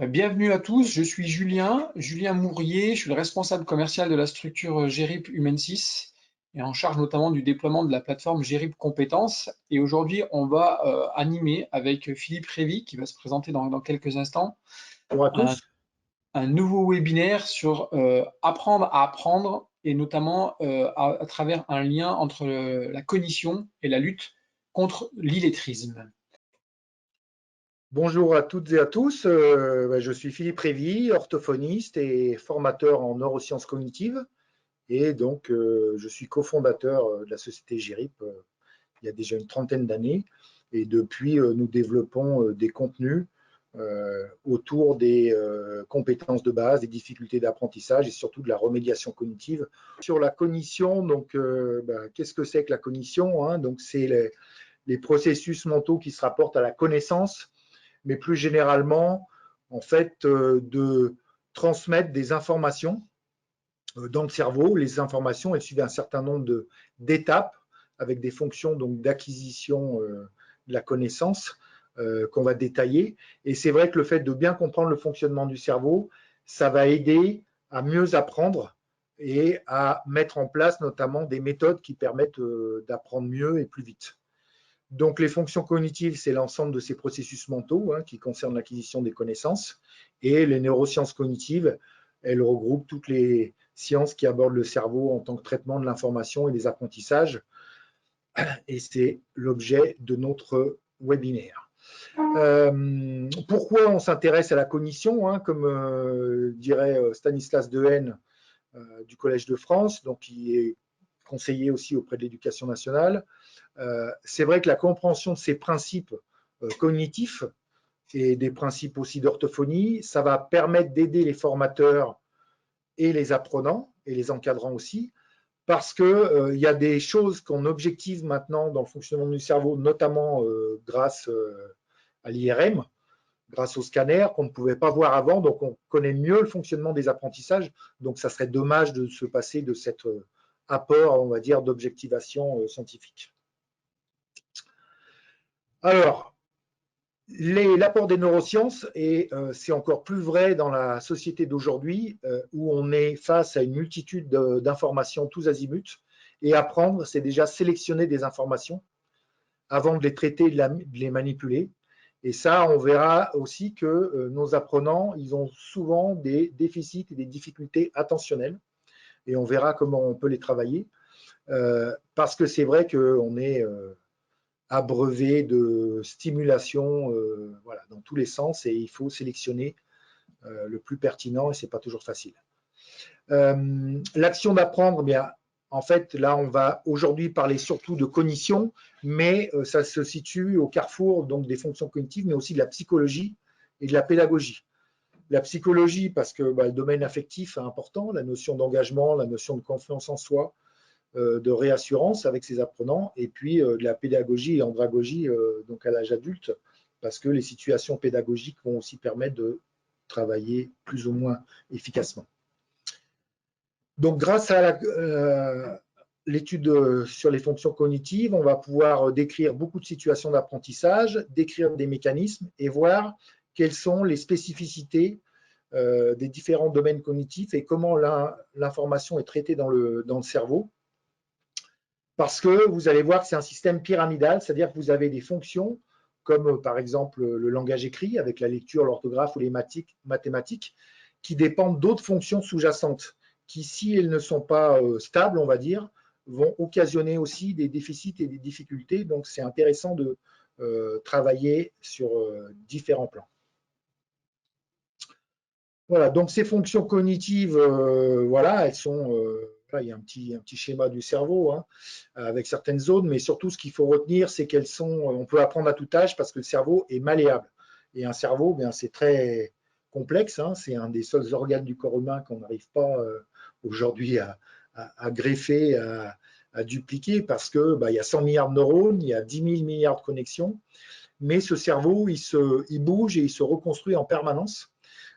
Bienvenue à tous, je suis Julien Mourier, je suis le responsable commercial de la structure GRIP Human6 et en charge notamment du déploiement de la plateforme GRIP Compétences. Et aujourd'hui, on va animer avec Philippe Révy, qui va se présenter dans quelques instants, Bonjour à un, tous. un nouveau webinaire sur apprendre à apprendre et notamment à travers un lien entre la cognition et la lutte contre l'illettrisme. Bonjour à toutes et à tous. Je suis Philippe Révy, orthophoniste et formateur en neurosciences cognitives. Et donc, je suis cofondateur de la société GRIP il y a déjà une trentaine d'années. Et depuis, nous développons des contenus autour des compétences de base, des difficultés d'apprentissage et surtout de la remédiation cognitive. Sur la cognition, donc, qu'est-ce que c'est que la cognition, hein? Donc, c'est les processus mentaux qui se rapportent à la connaissance, mais plus généralement, en fait, de transmettre des informations dans le cerveau. Les informations, elles suivent un certain nombre d'étapes avec des fonctions d'acquisition de la connaissance qu'on va détailler. Et c'est vrai que le fait de bien comprendre le fonctionnement du cerveau, ça va aider à mieux apprendre et à mettre en place notamment des méthodes qui permettent d'apprendre mieux et plus vite. Donc, les fonctions cognitives, c'est l'ensemble de ces processus mentaux qui concernent l'acquisition des connaissances. Et les neurosciences cognitives, elles regroupent toutes les sciences qui abordent le cerveau en tant que traitement de l'information et des apprentissages. Et c'est l'objet de notre webinaire. Pourquoi on s'intéresse à la cognition, comme dirait Stanislas Dehaene du Collège de France, donc qui est conseiller aussi auprès de l'Éducation nationale. C'est vrai que la compréhension de ces principes cognitifs et des principes aussi d'orthophonie, ça va permettre d'aider les formateurs et les apprenants et les encadrants aussi, parce qu'il y a des choses qu'on objective maintenant dans le fonctionnement du cerveau, notamment grâce à l'IRM, grâce au scanner, qu'on ne pouvait pas voir avant, donc on connaît mieux le fonctionnement des apprentissages, donc ça serait dommage de se passer de cet apport, on va dire, d'objectivation scientifique. Alors, l'apport des neurosciences, et c'est encore plus vrai dans la société d'aujourd'hui, où on est face à une multitude d'informations tous azimuts, et apprendre, c'est déjà sélectionner des informations avant de les traiter, de les manipuler. Et ça, on verra aussi que nos apprenants, ils ont souvent des déficits et des difficultés attentionnelles, et on verra comment on peut les travailler, parce que c'est vrai qu'on est abreuvé de stimulation voilà, dans tous les sens, et il faut sélectionner le plus pertinent, et ce n'est pas toujours facile. L'action d'apprendre, bien, en fait, là, on va aujourd'hui parler surtout de cognition, mais ça se situe au carrefour donc, des fonctions cognitives, mais aussi de la psychologie et de la pédagogie. La psychologie, parce que le domaine affectif est important, la notion d'engagement, la notion de confiance en soi, de réassurance avec ses apprenants, et puis de la pédagogie et andragogie donc à l'âge adulte, parce que les situations pédagogiques vont aussi permettre de travailler plus ou moins efficacement. Donc, grâce à l'étude sur les fonctions cognitives, on va pouvoir décrire beaucoup de situations d'apprentissage, décrire des mécanismes et voir quelles sont les spécificités des différents domaines cognitifs et comment l'information est traitée dans le cerveau. Parce que vous allez voir que c'est un système pyramidal, c'est-à-dire que vous avez des fonctions comme par exemple le langage écrit avec la lecture, l'orthographe ou les mathématiques qui dépendent d'autres fonctions sous-jacentes qui, si elles ne sont pas stables, on va dire, vont occasionner aussi des déficits et des difficultés. Donc, c'est intéressant de travailler sur différents plans. Voilà, donc ces fonctions cognitives, voilà, elles sont, là, il y a un petit schéma du cerveau avec certaines zones, mais surtout ce qu'il faut retenir, c'est qu'elles sont, on peut apprendre à tout âge parce que le cerveau est malléable. Et un cerveau, bien, c'est très complexe, c'est un des seuls organes du corps humain qu'on n'arrive pas aujourd'hui à greffer, à dupliquer, parce que il y a 100 milliards de neurones, il y a 10 000 milliards de connexions, mais ce cerveau, il bouge et il se reconstruit en permanence.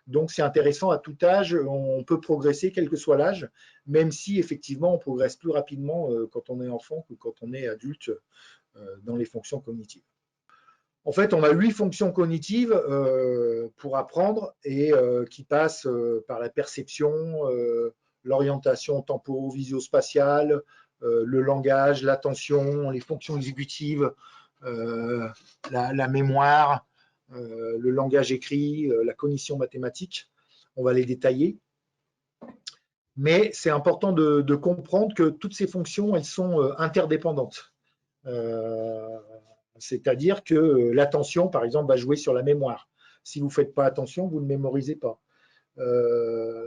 Donc, c'est intéressant à tout âge, on peut progresser quel que soit l'âge, même si effectivement on progresse plus rapidement quand on est enfant que quand on est adulte dans les fonctions cognitives. En fait, on a 8 fonctions cognitives pour apprendre et qui passent par la perception, l'orientation temporo-visio-spatiale, le langage, l'attention, les fonctions exécutives, la mémoire, le langage écrit, la cognition mathématique. On va les détailler. Mais c'est important de comprendre que toutes ces fonctions, elles sont interdépendantes. C'est-à-dire que l'attention, par exemple, va jouer sur la mémoire. Si vous ne faites pas attention, vous ne mémorisez pas.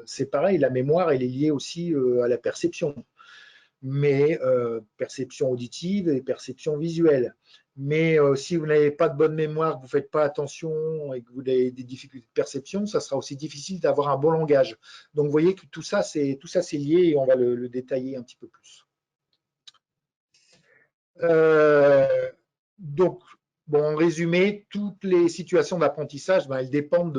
C'est pareil, la mémoire, elle est liée aussi à la perception, mais perception auditive et perception visuelle. Mais si vous n'avez pas de bonne mémoire, que vous ne faites pas attention et que vous avez des difficultés de perception, ça sera aussi difficile d'avoir un bon langage. Donc vous voyez que tout ça, c'est lié et on va le détailler un petit peu plus. Donc, bon, en résumé, toutes les situations d'apprentissage, elles dépendent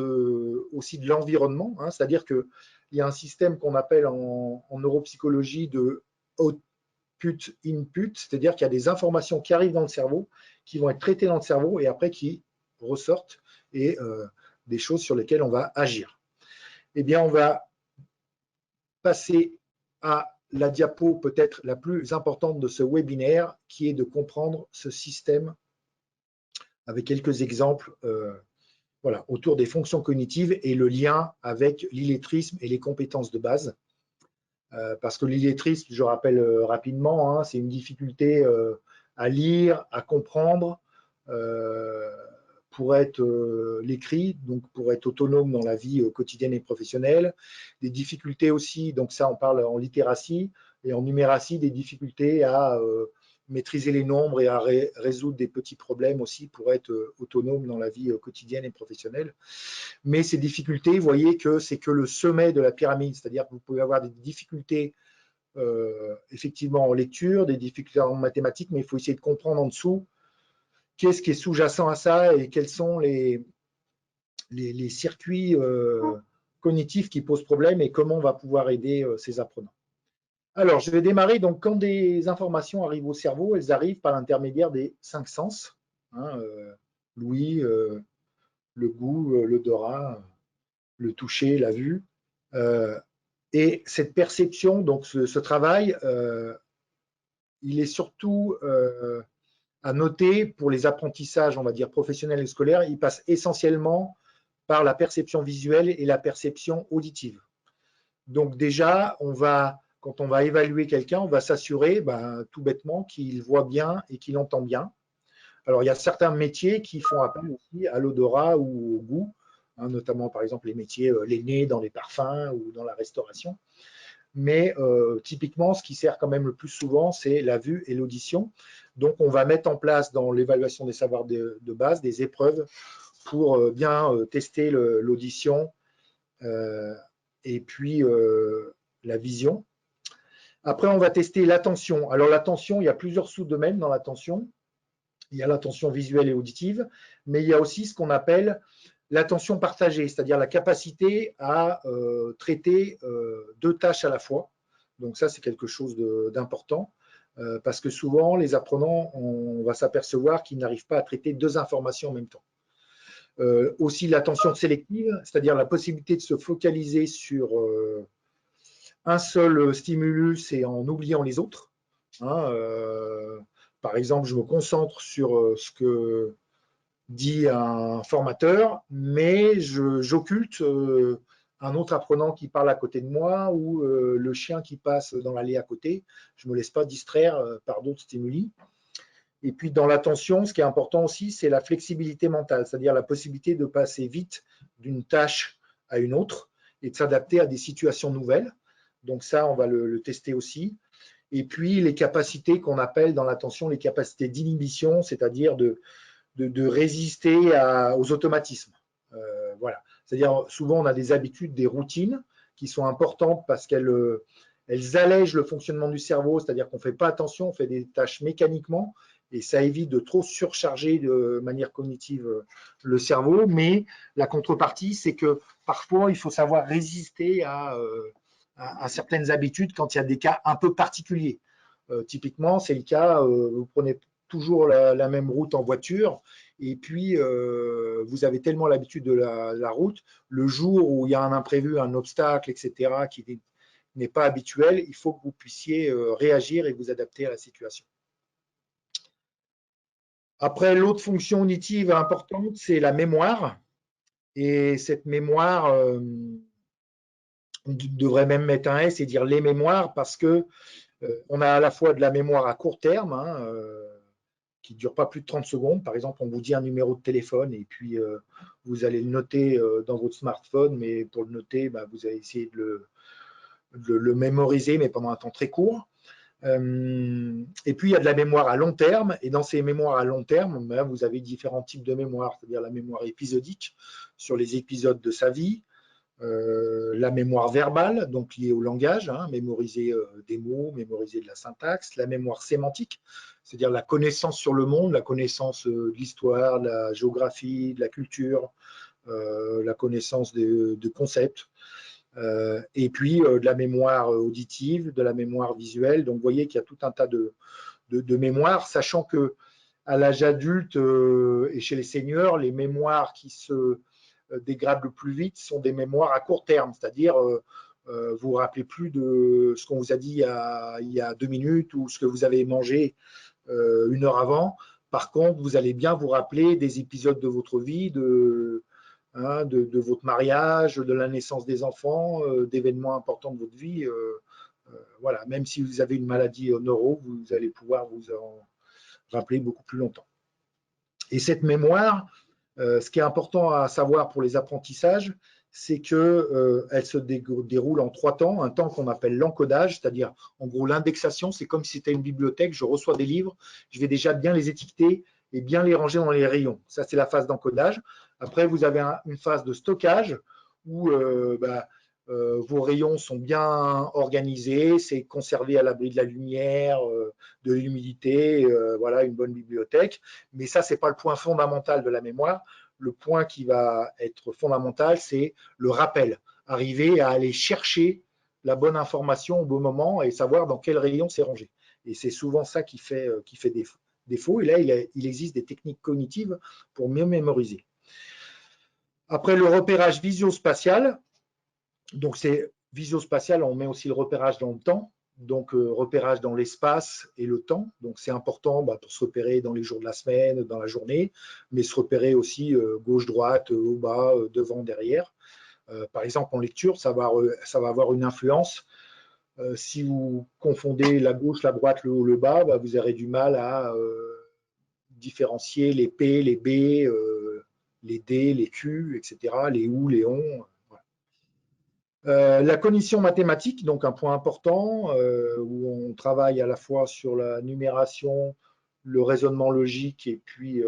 aussi de l'environnement. Hein, c'est-à-dire qu'il y a un système qu'on appelle en neuropsychologie de output-input, c'est-à-dire qu'il y a des informations qui arrivent dans le cerveau, qui vont être traitées dans le cerveau et après qui ressortent et des choses sur lesquelles on va agir. Eh bien, on va passer à la diapo peut-être la plus importante de ce webinaire, qui est de comprendre ce système avec quelques exemples voilà, autour des fonctions cognitives et le lien avec l'illettrisme et les compétences de base. Parce que l'illettrisme, je rappelle rapidement, hein, c'est une difficulté à lire, à comprendre, pour être l'écrit, donc pour être autonome dans la vie quotidienne et professionnelle. Des difficultés aussi, donc ça on parle en littératie, et en numératie, des difficultés à maîtriser les nombres et à résoudre des petits problèmes aussi pour être autonome dans la vie quotidienne et professionnelle. Mais ces difficultés, vous voyez que c'est que le sommet de la pyramide, c'est-à-dire que vous pouvez avoir des difficultés effectivement en lecture, des difficultés en mathématiques, mais il faut essayer de comprendre en dessous qu'est-ce qui est sous-jacent à ça et quels sont les circuits cognitifs qui posent problème et comment on va pouvoir aider ces apprenants. Alors, je vais démarrer. Donc, quand des informations arrivent au cerveau, elles arrivent par l'intermédiaire des 5 sens, hein, l'ouïe, le goût, l'odorat, le toucher, la vue. Et cette perception, donc ce travail, il est surtout à noter pour les apprentissages, on va dire, professionnels et scolaires, il passe essentiellement par la perception visuelle et la perception auditive. Donc déjà, quand on va évaluer quelqu'un, on va s'assurer tout bêtement qu'il voit bien et qu'il entend bien. Alors, il y a certains métiers qui font appel aussi à l'odorat ou au goût, hein, notamment par exemple les métiers, les nez dans les parfums ou dans la restauration. Mais typiquement, ce qui sert quand même le plus souvent, c'est la vue et l'audition. Donc, on va mettre en place dans l'évaluation des savoirs de base des épreuves pour bien tester l'audition et puis la vision. Après, on va tester l'attention. Alors, l'attention, il y a plusieurs sous-domaines dans l'attention. Il y a l'attention visuelle et auditive, mais il y a aussi ce qu'on appelle l'attention partagée, c'est-à-dire la capacité à traiter 2 tâches à la fois. Donc ça, c'est quelque chose d'important, parce que souvent, les apprenants, on va s'apercevoir qu'ils n'arrivent pas à traiter 2 informations en même temps. Aussi l'attention sélective, c'est-à-dire la possibilité de se focaliser sur un seul stimulus et en oubliant les autres. Hein, par exemple, je me concentre sur ce que dit un formateur, mais j'occulte un autre apprenant qui parle à côté de moi ou le chien qui passe dans l'allée à côté. Je ne me laisse pas distraire par d'autres stimuli. Et puis dans l'attention, ce qui est important aussi, c'est la flexibilité mentale, c'est-à-dire la possibilité de passer vite d'une tâche à une autre et de s'adapter à des situations nouvelles. Donc ça, on va le tester aussi. Et puis les capacités qu'on appelle dans l'attention les capacités d'inhibition, c'est-à-dire de résister aux automatismes. Voilà. C'est-à-dire souvent on a des habitudes, des routines qui sont importantes parce qu'elles allègent le fonctionnement du cerveau, c'est-à-dire qu'on ne fait pas attention, on fait des tâches mécaniquement et ça évite de trop surcharger de manière cognitive le cerveau. Mais la contrepartie, c'est que parfois il faut savoir résister à certaines habitudes quand il y a des cas un peu particuliers. Typiquement, c'est le cas, vous prenez toujours la même route en voiture Et puis, vous avez tellement l'habitude de la route, le jour où il y a un imprévu, un obstacle, etc., qui n'est pas habituel, il faut que vous puissiez réagir et vous adapter à la situation. Après, l'autre fonction auditive importante, c'est la mémoire. Et cette mémoire, on devrait même mettre un S et dire les mémoires, parce que on a à la fois de la mémoire à court terme, hein, qui ne dure pas plus de 30 secondes. Par exemple, on vous dit un numéro de téléphone et puis vous allez le noter dans votre smartphone, mais pour le noter, bah, vous allez essayer de le mémoriser, mais pendant un temps très court. Et puis, il y a de la mémoire à long terme. Et dans ces mémoires à long terme, bah, vous avez différents types de mémoire, c'est-à-dire la mémoire épisodique sur les épisodes de sa vie, la mémoire verbale, donc liée au langage, hein, mémoriser des mots, mémoriser de la syntaxe, la mémoire sémantique, c'est-à-dire la connaissance sur le monde, la connaissance de l'histoire, de la géographie, de la culture, la connaissance de concepts, et puis de la mémoire auditive, de la mémoire visuelle. Donc vous voyez qu'il y a tout un tas de mémoires, sachant que à l'âge adulte et chez les seniors, les mémoires qui se dégradent le plus vite sont des mémoires à court terme, c'est-à-dire vous vous rappelez plus de ce qu'on vous a dit il y a 2 minutes ou ce que vous avez mangé 1 heure avant. Par contre, vous allez bien vous rappeler des épisodes de votre vie, de votre mariage, de la naissance des enfants, d'événements importants de votre vie. Voilà, même si vous avez une maladie neuro, vous allez pouvoir vous en rappeler beaucoup plus longtemps. Et cette mémoire, ce qui est important à savoir pour les apprentissages, c'est qu'elle se déroule en 3 temps. Un temps qu'on appelle l'encodage, c'est-à-dire en gros l'indexation, c'est comme si c'était une bibliothèque, je reçois des livres, je vais déjà bien les étiqueter et bien les ranger dans les rayons. Ça, c'est la phase d'encodage. Après, vous avez une phase de stockage où vos rayons sont bien organisés, c'est conservé à l'abri de la lumière, de l'humidité, voilà, une bonne bibliothèque. Mais ça, ce n'est pas le point fondamental de la mémoire. Le point qui va être fondamental, c'est le rappel. Arriver à aller chercher la bonne information au bon moment et savoir dans quel rayon c'est rangé. Et c'est souvent ça qui fait défaut. Et là, il existe des techniques cognitives pour mieux mémoriser. Après, le repérage visio-spatial. Donc, c'est visio-spatial, on met aussi le repérage dans le temps. Donc, repérage dans l'espace et le temps. Donc, c'est important pour se repérer dans les jours de la semaine, dans la journée, mais se repérer aussi gauche-droite, haut, bas, devant, derrière. Par exemple, en lecture, ça va avoir une influence. Si vous confondez la gauche, la droite, le haut, le bas, vous aurez du mal à différencier les P, les B, les D, les Q, etc., les OU, les ON. La cognition mathématique, donc un point important, où on travaille à la fois sur la numération, le raisonnement logique et puis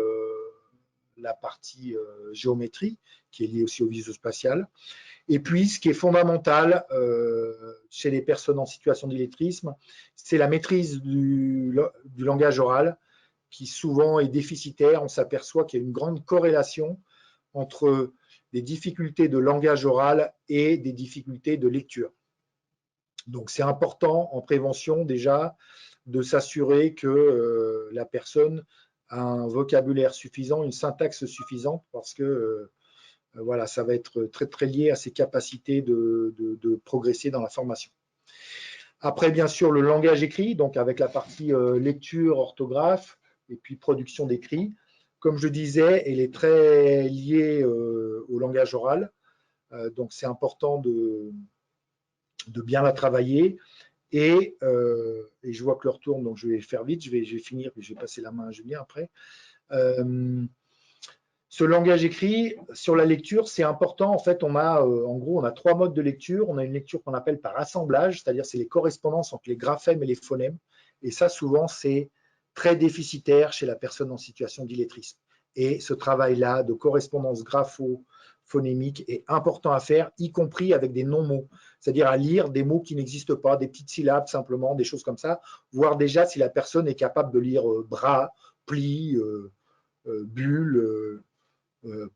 la partie géométrie, qui est liée aussi au visio-spatial. Et puis, ce qui est fondamental chez les personnes en situation d'illettrisme, c'est la maîtrise du langage oral, qui souvent est déficitaire. On s'aperçoit qu'il y a une grande corrélation entre des difficultés de langage oral et des difficultés de lecture. Donc, c'est important en prévention déjà de s'assurer que la personne a un vocabulaire suffisant, une syntaxe suffisante, parce que voilà, ça va être très, très lié à ses capacités de progresser dans la formation. Après, bien sûr, le langage écrit, donc avec la partie lecture, orthographe et puis production d'écrit. Comme je disais, elle est très liée au langage oral. Donc, c'est important de bien la travailler. Et je vois que l'heure tourne, donc je vais faire vite. Je vais finir, puis je vais passer la main à Julien après. Ce langage écrit, sur la lecture, c'est important. En fait, en gros, on a 3 modes de lecture. On a une lecture qu'on appelle par assemblage, c'est-à-dire c'est les correspondances entre les graphèmes et les phonèmes. Et ça, souvent, c'est très déficitaire chez la personne en situation d'illettrisme. Et ce travail-là de correspondance grapho-phonémique est important à faire, y compris avec des non-mots, c'est-à-dire à lire des mots qui n'existent pas, des petites syllabes simplement, des choses comme ça, voir déjà si la personne est capable de lire bras, pli, bulle,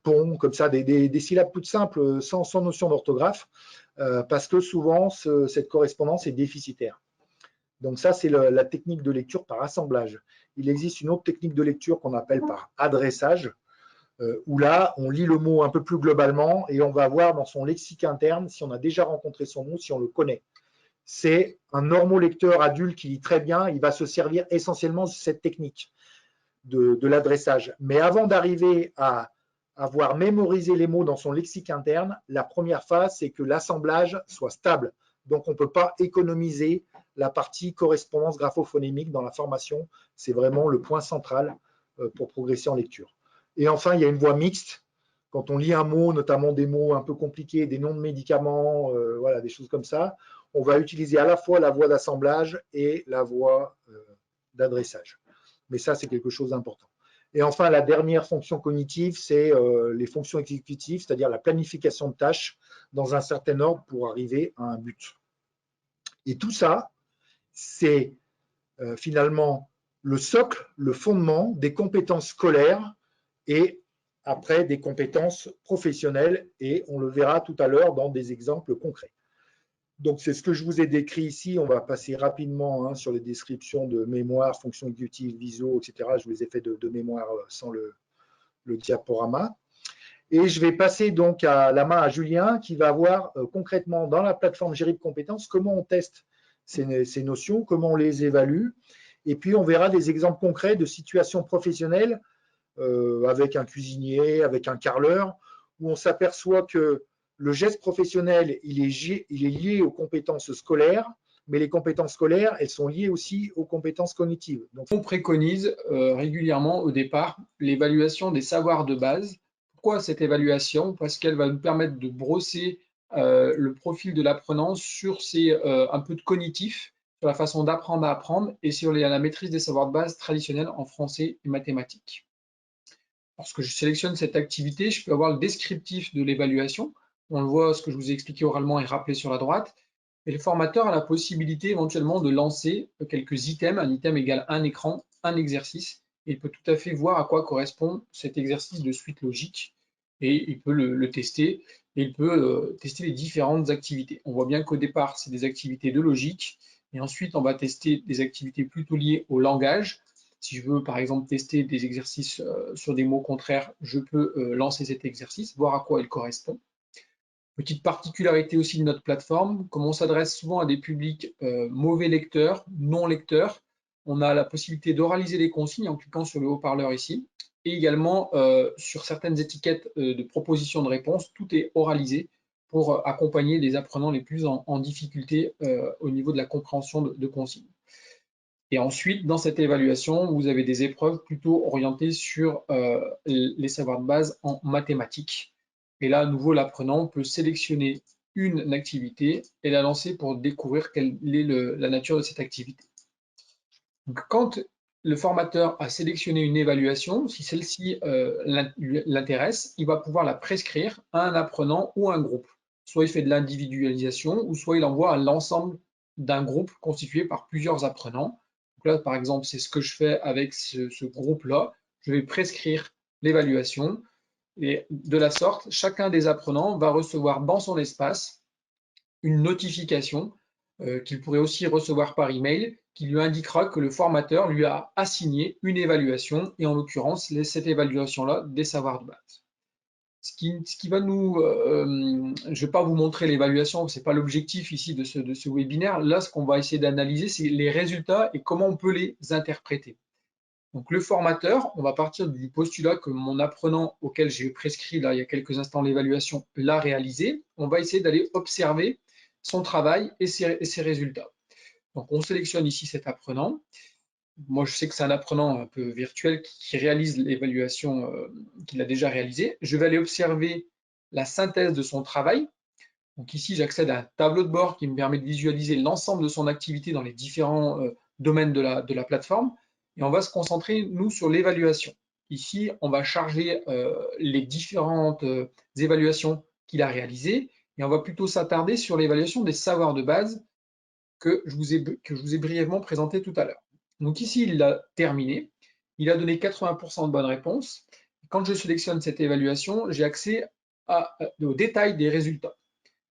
pont, comme ça, des syllabes toutes simples, sans notion d'orthographe, parce que souvent, cette correspondance est déficitaire. Donc ça, c'est la technique de lecture par assemblage. Il existe une autre technique de lecture qu'on appelle par adressage. où là, on lit le mot un peu plus globalement et on va voir dans son lexique interne si on a déjà rencontré son mot, si on le connaît. C'est un normolecteur adulte qui lit très bien, il va se servir essentiellement de cette technique de l'adressage. Mais avant d'arriver à avoir mémorisé les mots dans son lexique interne, la première phase, c'est que l'assemblage soit stable. Donc, on ne peut pas économiser la partie correspondance graphophonémique dans la formation. C'est vraiment le point central pour progresser en lecture. Et enfin, il y a une voix mixte. Quand on lit un mot, notamment des mots un peu compliqués, des noms de médicaments, voilà, des choses comme ça, on va utiliser à la fois la voix d'assemblage et la voix d'adressage. Mais ça, c'est quelque chose d'important. Et enfin, la dernière fonction cognitive, c'est les fonctions exécutives, c'est-à-dire la planification de tâches dans un certain ordre pour arriver à un but. Et tout ça, c'est finalement le socle, le fondement des compétences scolaires et après des compétences professionnelles, et on le verra tout à l'heure dans des exemples concrets. Donc, c'est ce que je vous ai décrit ici. On va passer rapidement sur les descriptions de mémoire, fonctions exécutives, viso, etc. Je vous les ai fait de mémoire sans le diaporama. Et je vais passer donc la main à Julien qui va voir concrètement dans la plateforme GRIP Compétences comment on teste ces notions, comment on les évalue. Et puis, on verra des exemples concrets de situations professionnelles avec un cuisinier, avec un carreleur, où on s'aperçoit que le geste professionnel, il est lié aux compétences scolaires, mais les compétences scolaires, elles sont liées aussi aux compétences cognitives. Donc, on préconise régulièrement au départ l'évaluation des savoirs de base. Pourquoi cette évaluation? Parce qu'elle va nous permettre de brosser le profil de l'apprenant sur un peu de cognitif, sur la façon d'apprendre à apprendre et sur la maîtrise des savoirs de base traditionnels en français et mathématiques. Lorsque je sélectionne cette activité, je peux avoir le descriptif de l'évaluation. On le voit, ce que je vous ai expliqué oralement est rappelé sur la droite. Et le formateur a la possibilité éventuellement de lancer quelques items. Un item égale un écran, un exercice. Et il peut tout à fait voir à quoi correspond cet exercice de suite logique. Et il peut le tester. Et il peut tester les différentes activités. On voit bien qu'au départ, c'est des activités de logique. Et ensuite, on va tester des activités plutôt liées au langage. Si je veux, par exemple, tester des exercices sur des mots contraires, je peux lancer cet exercice, voir à quoi il correspond. Petite particularité aussi de notre plateforme, comme on s'adresse souvent à des publics mauvais lecteurs, non lecteurs, on a la possibilité d'oraliser les consignes en cliquant sur le haut-parleur ici. Et également, sur certaines étiquettes de propositions de réponse, tout est oralisé pour accompagner les apprenants les plus en difficulté au niveau de la compréhension de consignes. Et ensuite, dans cette évaluation, vous avez des épreuves plutôt orientées sur les savoirs de base en mathématiques. Et là, à nouveau, l'apprenant peut sélectionner une activité et la lancer pour découvrir quelle est la nature de cette activité. Donc, quand le formateur a sélectionné une évaluation, si celle-ci l'intéresse, il va pouvoir la prescrire à un apprenant ou à un groupe. Soit il fait de l'individualisation, ou soit il envoie à l'ensemble d'un groupe constitué par plusieurs apprenants. Donc là, par exemple, c'est ce que je fais avec ce groupe-là. Je vais prescrire l'évaluation. Et de la sorte, chacun des apprenants va recevoir dans son espace une notification qu'il pourrait aussi recevoir par email qui lui indiquera que le formateur lui a assigné une évaluation et en l'occurrence cette évaluation-là des savoirs de base. Ce qui va nous, je ne vais pas vous montrer l'évaluation, ce n'est pas l'objectif ici de ce webinaire. Là, ce qu'on va essayer d'analyser, c'est les résultats et comment on peut les interpréter. Donc le formateur, on va partir du postulat que mon apprenant auquel j'ai prescrit là il y a quelques instants l'évaluation l'a réalisé. On va essayer d'aller observer son travail et ses résultats. Donc on sélectionne ici cet apprenant. Moi je sais que c'est un apprenant un peu virtuel qui réalise l'évaluation qu'il a déjà réalisée. Je vais aller observer la synthèse de son travail. Donc ici j'accède à un tableau de bord qui me permet de visualiser l'ensemble de son activité dans les différents domaines de la plateforme. Et on va se concentrer, nous, sur l'évaluation. Ici, on va charger les différentes évaluations qu'il a réalisées et on va plutôt s'attarder sur l'évaluation des savoirs de base que je vous ai brièvement présenté tout à l'heure. Donc ici, il l'a terminé. Il a donné 80% de bonnes réponses. Quand je sélectionne cette évaluation, j'ai accès au détail des résultats.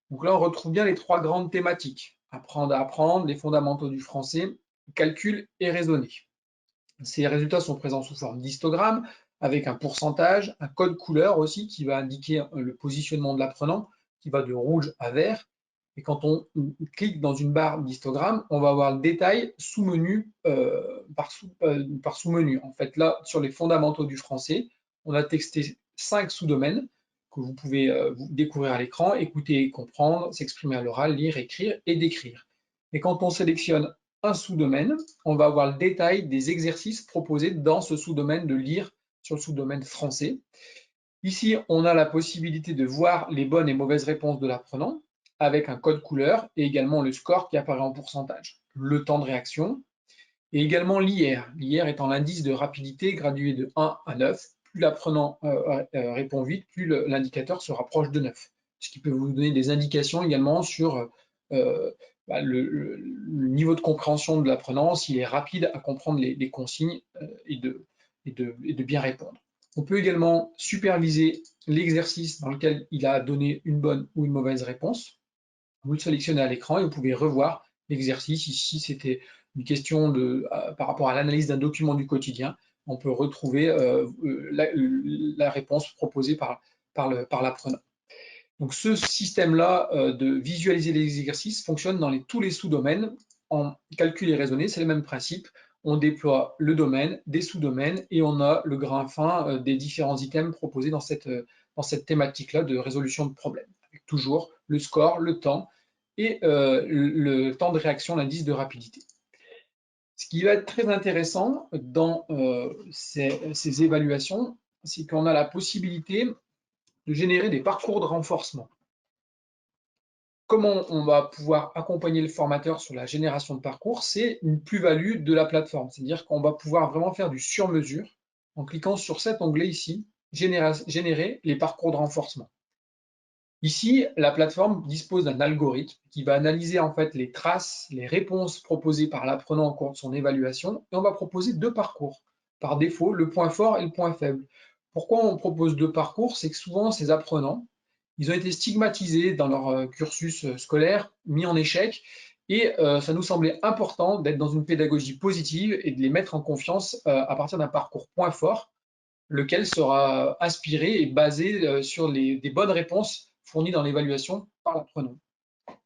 Donc là, on retrouve bien les trois grandes thématiques. Apprendre à apprendre, les fondamentaux du français, calcul et raisonner. Ces résultats sont présents sous forme d'histogramme avec un pourcentage, un code couleur aussi qui va indiquer le positionnement de l'apprenant, qui va de rouge à vert. Et quand on clique dans une barre d'histogramme, on va avoir le détail sous-menu par sous-menu. En fait, là, sur les fondamentaux du français, on a texté 5 sous-domaines que vous pouvez découvrir à l'écran, écouter, comprendre, s'exprimer à l'oral, lire, écrire et décrire. Et quand on sélectionne un sous-domaine, on va avoir le détail des exercices proposés dans ce sous-domaine de lire sur le sous-domaine français. Ici, on a la possibilité de voir les bonnes et mauvaises réponses de l'apprenant avec un code couleur et également le score qui apparaît en pourcentage, le temps de réaction et également l'IR. L'IR étant l'indice de rapidité gradué de 1 à 9. Plus l'apprenant répond vite, plus l'indicateur se rapproche de 9. Ce qui peut vous donner des indications également sur le niveau de compréhension de l'apprenant, s'il est rapide à comprendre les consignes et de bien répondre. On peut également superviser l'exercice dans lequel il a donné une bonne ou une mauvaise réponse. Vous le sélectionnez à l'écran et vous pouvez revoir l'exercice. Ici, c'était une question par rapport à l'analyse d'un document du quotidien. On peut retrouver la réponse proposée par l'apprenant. Donc ce système-là de visualiser les exercices fonctionne dans tous les sous-domaines. En calcul et raisonné, c'est le même principe. On déploie le domaine, des sous-domaines et on a le grain fin des différents items proposés dans cette thématique-là de résolution de problèmes. Avec toujours le score, le temps et le temps de réaction, l'indice de rapidité. Ce qui va être très intéressant dans ces évaluations, c'est qu'on a la possibilité de générer des parcours de renforcement. Comment on va pouvoir accompagner le formateur sur la génération de parcours? C'est une plus-value de la plateforme, c'est-à-dire qu'on va pouvoir vraiment faire du sur-mesure en cliquant sur cet onglet ici, générer les parcours de renforcement. Ici, la plateforme dispose d'un algorithme qui va analyser en fait les traces, les réponses proposées par l'apprenant au cours de son évaluation et on va proposer 2 parcours. Par défaut, le point fort et le point faible. Pourquoi on propose 2 parcours? C'est que souvent ces apprenants, ils ont été stigmatisés dans leur cursus scolaire, mis en échec et ça nous semblait important d'être dans une pédagogie positive et de les mettre en confiance à partir d'un parcours point fort, lequel sera inspiré et basé sur des bonnes réponses fournies dans l'évaluation par l'apprenant.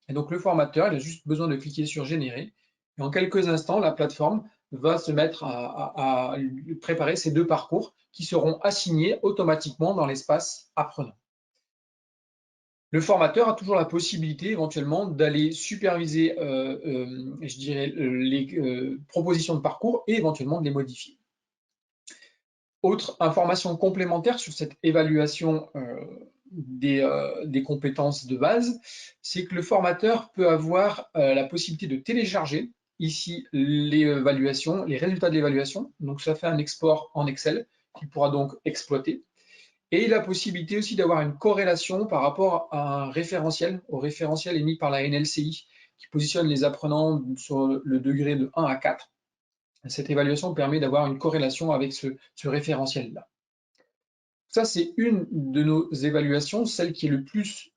Et donc le formateur, il a juste besoin de cliquer sur générer et en quelques instants, la plateforme va se mettre à préparer ces 2 parcours qui seront assignés automatiquement dans l'espace apprenant. Le formateur a toujours la possibilité éventuellement d'aller superviser je dirais, les propositions de parcours et éventuellement de les modifier. Autre information complémentaire sur cette évaluation des compétences de base, c'est que le formateur peut avoir la possibilité de télécharger ici l'évaluation, les résultats de l'évaluation. Donc ça fait un export en Excel qu'il pourra donc exploiter. Et il a la possibilité aussi d'avoir une corrélation par rapport à un référentiel, au référentiel émis par la NLCI, qui positionne les apprenants sur le degré de 1 à 4. Cette évaluation permet d'avoir une corrélation avec ce référentiel-là. Ça, c'est une de nos évaluations, celle qui est le plus,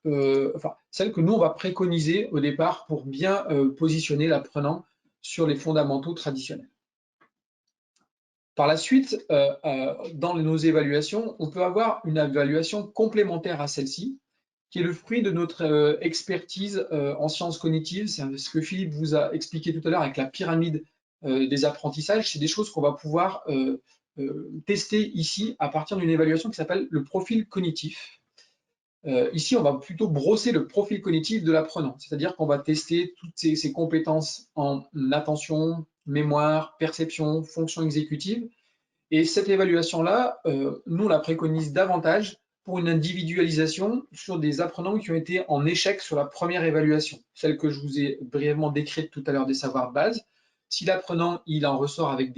celle que nous, on va préconiser au départ pour bien positionner l'apprenant sur les fondamentaux traditionnels. Par la suite, dans nos évaluations, on peut avoir une évaluation complémentaire à celle-ci, qui est le fruit de notre expertise en sciences cognitives. C'est ce que Philippe vous a expliqué tout à l'heure avec la pyramide des apprentissages. C'est des choses qu'on va pouvoir tester ici à partir d'une évaluation qui s'appelle le profil cognitif. Ici, on va plutôt brosser le profil cognitif de l'apprenant, c'est-à-dire qu'on va tester toutes ses compétences en attention, mémoire, perception, fonction exécutive. Et cette évaluation-là, nous, on la préconise davantage pour une individualisation sur des apprenants qui ont été en échec sur la première évaluation, celle que je vous ai brièvement décrite tout à l'heure des savoirs de base. Si l'apprenant il en ressort avec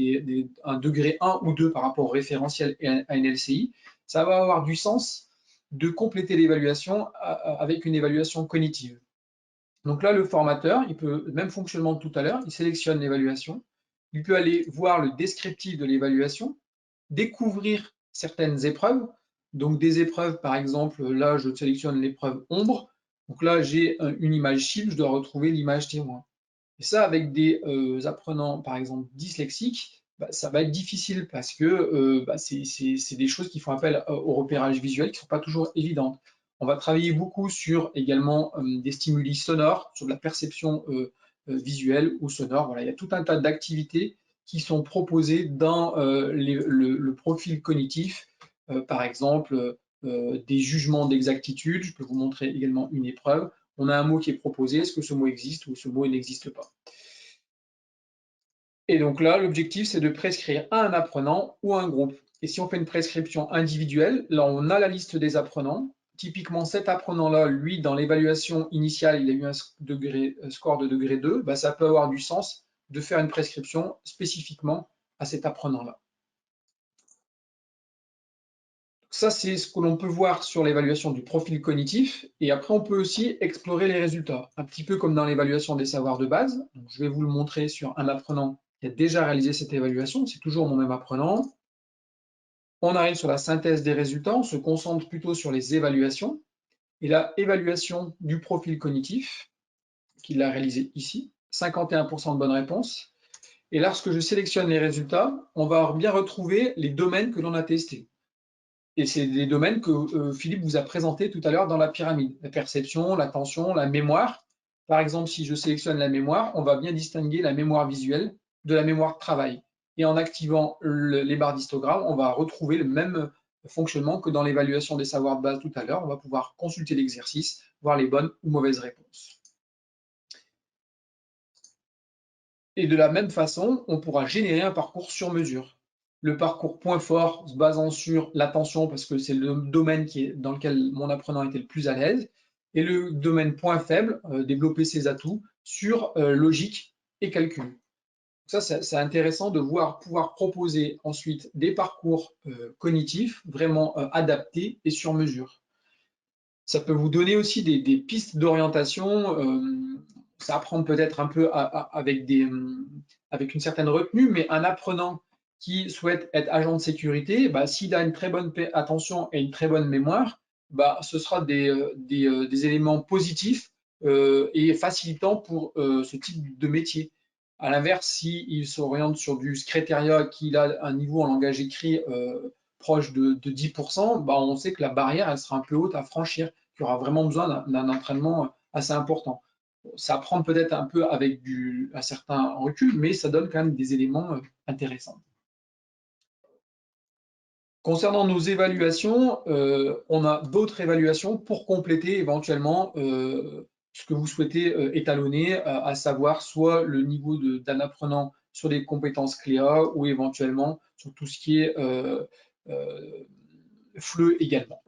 un degré 1 ou 2 par rapport au référentiel et à une LCI, ça va avoir du sens de compléter l'évaluation avec une évaluation cognitive. Donc là, le formateur, il peut, même fonctionnement de tout à l'heure, il sélectionne l'évaluation, il peut aller voir le descriptif de l'évaluation, découvrir certaines épreuves. Donc des épreuves, par exemple, là, je sélectionne l'épreuve ombre. Donc là, j'ai une image cible, je dois retrouver l'image témoin. Et ça, avec des apprenants, par exemple, dyslexiques, ça va être difficile parce que c'est des choses qui font appel au repérage visuel qui ne sont pas toujours évidentes. On va travailler beaucoup sur également des stimuli sonores, sur de la perception visuelle ou sonore. Voilà, il y a tout un tas d'activités qui sont proposées dans le profil cognitif, par exemple des jugements d'exactitude. Je peux vous montrer également une épreuve. On a un mot qui est proposé, est-ce que ce mot existe ou ce mot n'existe pas? Et donc là, l'objectif, c'est de prescrire à un apprenant ou à un groupe. Et si on fait une prescription individuelle, là, on a la liste des apprenants. Typiquement, cet apprenant-là, lui, dans l'évaluation initiale, il a eu un score de degré 2. Bah, ça peut avoir du sens de faire une prescription spécifiquement à cet apprenant-là. Ça, c'est ce que l'on peut voir sur l'évaluation du profil cognitif. Et après, on peut aussi explorer les résultats, un petit peu comme dans l'évaluation des savoirs de base. Donc, je vais vous le montrer sur un apprenant qui a déjà réalisé cette évaluation. C'est toujours mon même apprenant. On arrive sur la synthèse des résultats. On se concentre plutôt sur les évaluations. Et la évaluation du profil cognitif, qu'il a réalisé ici, 51% de bonnes réponses. Et lorsque je sélectionne les résultats, on va bien retrouver les domaines que l'on a testés. Et c'est des domaines que Philippe vous a présentés tout à l'heure dans la pyramide. La perception, l'attention, la mémoire. Par exemple, si je sélectionne la mémoire, on va bien distinguer la mémoire visuelle de la mémoire de travail. Et en activant les barres d'histogramme, on va retrouver le même fonctionnement que dans l'évaluation des savoirs de base tout à l'heure. On va pouvoir consulter l'exercice, voir les bonnes ou mauvaises réponses. Et de la même façon, on pourra générer un parcours sur mesure. Le parcours point fort se basant sur l'attention parce que c'est le domaine dans lequel mon apprenant était le plus à l'aise, et le domaine point faible, développer ses atouts sur logique et calcul. Ça, c'est intéressant de pouvoir proposer ensuite des parcours cognitifs vraiment adaptés et sur mesure. Ça peut vous donner aussi des pistes d'orientation. Ça apprend peut-être un peu avec une certaine retenue, mais un apprenant qui souhaite être agent de sécurité, bah, s'il a une très bonne attention et une très bonne mémoire, bah, ce sera des éléments positifs et facilitants pour ce type de métier. À l'inverse, s'il s'oriente sur du secrétariat, qu'il a un niveau en langage écrit proche de 10%, bah, on sait que la barrière, elle sera un peu haute à franchir. Il y aura vraiment besoin d'un entraînement assez important. Ça prend peut-être un peu avec un certain recul, mais ça donne quand même des éléments intéressants. Concernant nos évaluations, on a d'autres évaluations pour compléter éventuellement ce que vous souhaitez étalonner, à savoir soit le niveau d'un apprenant sur des compétences CLEA ou éventuellement sur tout ce qui est FLE également.